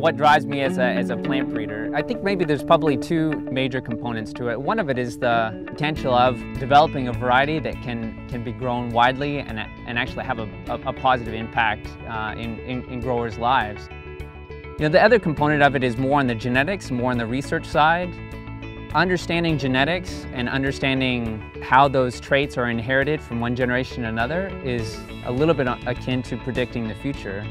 what drives me as a plant breeder. I think maybe there's probably two major components to it. One of it is the potential of developing a variety that can be grown widely and actually have a positive impact in growers' lives. You know, the other component of it is more on the genetics, more on the research side. Understanding genetics and understanding how those traits are inherited from one generation to another is a little bit akin to predicting the future.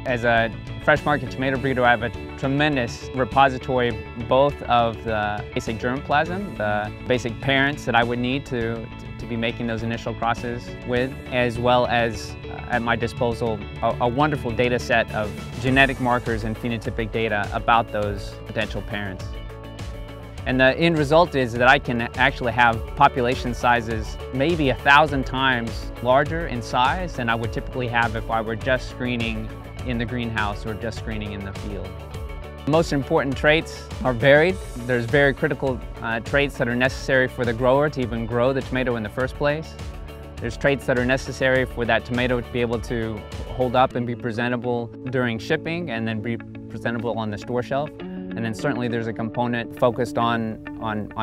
As a fresh market tomato breeder, I have a tremendous repository both of the basic germplasm, the basic parents that I would need to be making those initial crosses with, as well as at my disposal a wonderful data set of genetic markers and phenotypic data about those potential parents. And the end result is that I can actually have population sizes maybe 1,000 times larger in size than I would typically have if I were just screening in the greenhouse or just screening in the field. The most important traits are varied. There's very critical traits that are necessary for the grower to even grow the tomato in the first place. There's traits that are necessary for that tomato to be able to hold up and be presentable during shipping and then be presentable on the store shelf. And then certainly there's a component focused on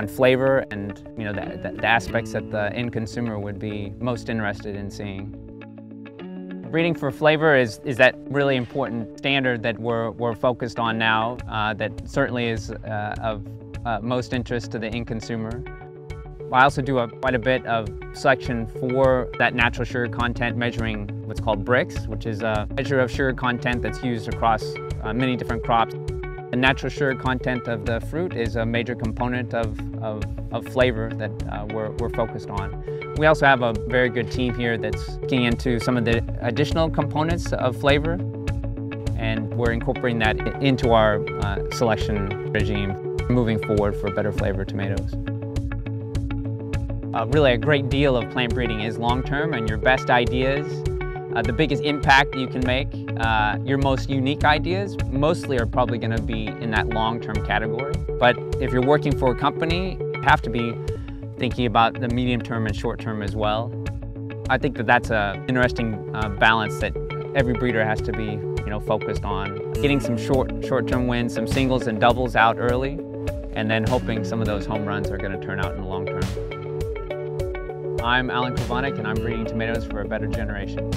flavor and the aspects that the end consumer would be most interested in seeing. Breeding for flavor is that really important standard that we're focused on now that certainly is of most interest to the end consumer. I also do quite a bit of selection for that natural sugar content, measuring what's called Brix, which is a measure of sugar content that's used across many different crops. The natural sugar content of the fruit is a major component of flavor that we're focused on. We also have a very good team here that's looking into some of the additional components of flavor, and we're incorporating that into our selection regime moving forward for better flavor tomatoes. Really a great deal of plant breeding is long-term, and your best ideas, the biggest impact you can make, your most unique ideas mostly are probably going to be in that long-term category. But if you're working for a company, you have to be thinking about the medium-term and short-term as well. I think that's an interesting balance that every breeder has to be focused on. Getting some short-term wins, some singles and doubles out early, and then hoping some of those home runs are going to turn out in the long term. I'm Krivanek, and I'm breeding tomatoes for a better generation.